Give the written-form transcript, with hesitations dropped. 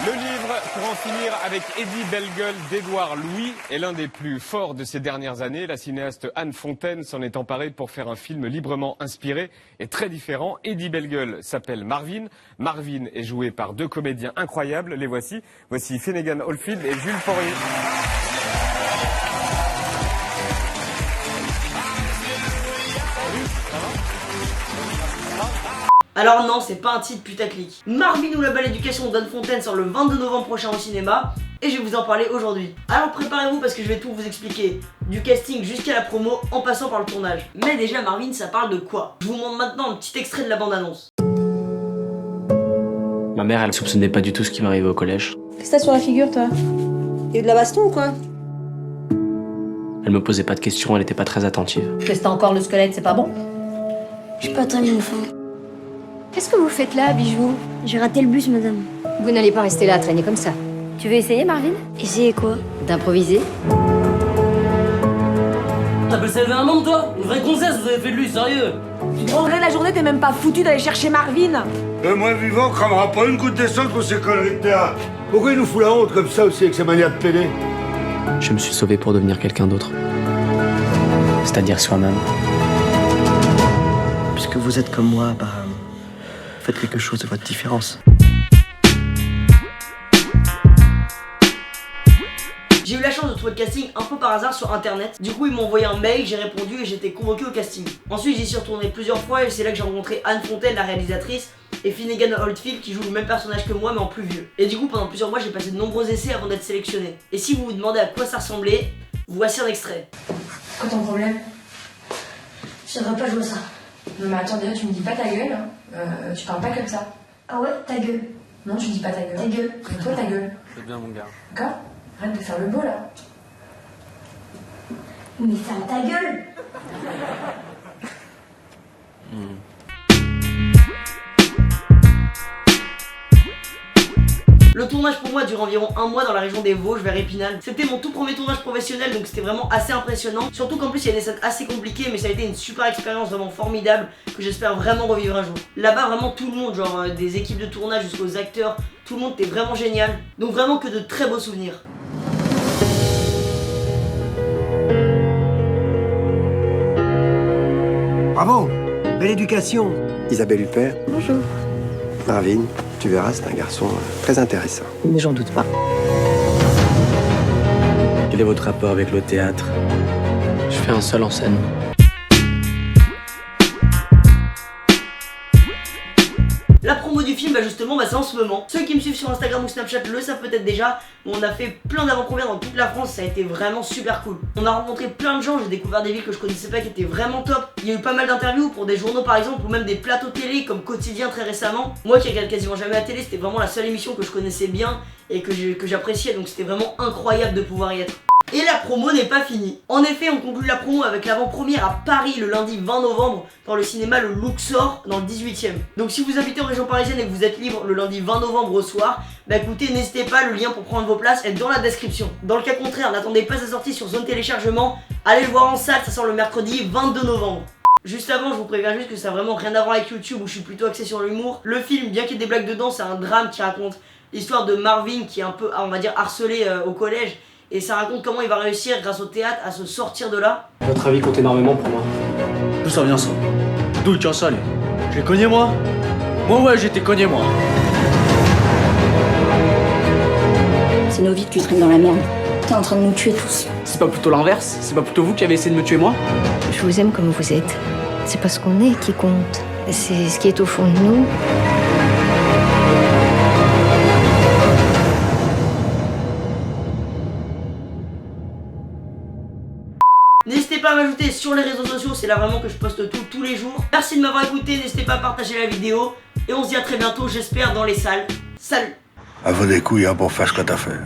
Le livre, pour en finir avec Eddie Bellegueule d'Édouard Louis, est l'un des plus forts de ces dernières années. La cinéaste Anne Fontaine s'en est emparée pour faire un film librement inspiré et très différent. Eddie Bellegueule s'appelle Marvin. Marvin est joué par deux comédiens incroyables. Les voici. Voici Finnegan Oldfield et Jules Faurier. Alors non, c'est pas un titre putaclic. Marvin ou la belle éducation d'Anne Fontaine sort le 22 novembre prochain au cinéma et je vais vous en parler aujourd'hui. Alors préparez-vous parce que je vais tout vous expliquer, du casting jusqu'à la promo en passant par le tournage. Mais déjà Marvin, ça parle de quoi? Je vous montre maintenant un petit extrait de la bande-annonce. Ma mère, elle soupçonnait pas du tout ce qui m'arrivait au collège. Qu'est-ce que t'as sur la figure, toi? Y'a eu de la baston ou quoi? Elle me posait pas de questions, elle était pas très attentive. Qu'est-ce que t'as encore le squelette, c'est pas bon? Je suis pas très bien faim. Qu'est-ce que vous faites là, Bijou? J'ai raté le bus, madame. Vous n'allez pas rester là à traîner comme ça. Tu veux essayer, Marvin? Essayez quoi? D'improviser? T'appelles ça élever un monde, toi? Une vraie gonzesse, vous avez fait de lui, sérieux? En vrai, la journée, t'es même pas foutu d'aller chercher Marvin. Moi vivant, on cramera pas une goutte d'essence pour ces conneries de théâtre. Pourquoi il nous fout la honte comme ça aussi avec sa manière de péder? Je me suis sauvé pour devenir quelqu'un d'autre. C'est-à-dire soi-même. Puisque vous êtes comme moi, bah... faites quelque chose de votre différence. J'ai eu la chance de trouver le casting un peu par hasard sur internet. Du coup ils m'ont envoyé un mail, j'ai répondu et j'ai été convoqué au casting. Ensuite j'y suis retourné plusieurs fois et c'est là que j'ai rencontré Anne Fontaine, la réalisatrice, et Finnegan Oldfield qui joue le même personnage que moi mais en plus vieux. Et du coup pendant plusieurs mois j'ai passé de nombreux essais avant d'être sélectionné. Et si vous vous demandez à quoi ça ressemblait, voici un extrait. Quoi ton problème? Je devrais pas jouer ça. Non mais attends, déjà tu me dis pas ta gueule, hein. Tu parles pas comme ça. Ah ouais? Ta gueule. Non, tu dis pas ta gueule. Ta gueule. Mais toi ta gueule. C'est bien mon gars. D'accord? Arrête de faire le beau là. Mais ferme ta gueule! Le tournage pour moi dure environ un mois dans la région des Vosges vers Épinal. C'était mon tout premier tournage professionnel donc c'était vraiment assez impressionnant. Surtout qu'en plus il y a des scènes assez compliquées mais ça a été une super expérience vraiment formidable que j'espère vraiment revivre un jour. Là-bas vraiment tout le monde, genre des équipes de tournage jusqu'aux acteurs, tout le monde était vraiment génial. Donc vraiment que de très beaux souvenirs. Bravo! Belle éducation! Isabelle Huppert. Bonjour. Marvin, tu verras, c'est un garçon très intéressant. Mais j'en doute pas. Quel est votre rapport avec le théâtre? Je fais un seul en scène. La promo du film, justement, c'est en ce moment. Ceux qui me suivent sur Instagram ou Snapchat le savent peut-être déjà, mais on a fait plein d'avant-premières dans toute la France, ça a été vraiment super cool. On a rencontré plein de gens, j'ai découvert des villes que je connaissais pas qui étaient vraiment top. Il y a eu pas mal d'interviews pour des journaux par exemple, ou même des plateaux télé comme Quotidien très récemment. Moi qui regarde quasiment jamais la télé, c'était vraiment la seule émission que je connaissais bien et que j'appréciais, donc c'était vraiment incroyable de pouvoir y être. Et la promo n'est pas finie. En effet, on conclut la promo avec l'avant-première à Paris le lundi 20 novembre dans le cinéma le Luxor dans le 18e. Donc si vous habitez en région parisienne et que vous êtes libre le lundi 20 novembre au soir, bah écoutez, n'hésitez pas, le lien pour prendre vos places est dans la description. Dans le cas contraire, n'attendez pas sa sortie sur zone téléchargement, allez le voir en salle, ça sort le mercredi 22 novembre. Juste avant, je vous préviens juste que ça a vraiment rien à voir avec YouTube où je suis plutôt axé sur l'humour. Le film, bien qu'il y ait des blagues dedans, c'est un drame qui raconte l'histoire de Marvin qui est un peu, on va dire, harcelé au collège. Et ça raconte comment il va réussir, grâce au théâtre, à se sortir de là. Votre avis compte énormément pour moi. D'où ça vient ça? D'où il tient ça, lui? Je l'ai cogné moi? Moi ouais, j'ai été cogné moi. C'est nos vies qui traînent dans la merde. T'es en train de nous tuer tous. C'est pas plutôt l'inverse? C'est pas plutôt vous qui avez essayé de me tuer moi? Je vous aime comme vous êtes. C'est pas ce qu'on est qui compte. C'est ce qui est au fond de nous. N'hésitez pas à m'ajouter sur les réseaux sociaux, c'est là vraiment que je poste tout tous les jours. Merci de m'avoir écouté, n'hésitez pas à partager la vidéo. Et on se dit à très bientôt, j'espère, dans les salles. Salut! À vos des couilles, hein, pour faire ce que t'as fait.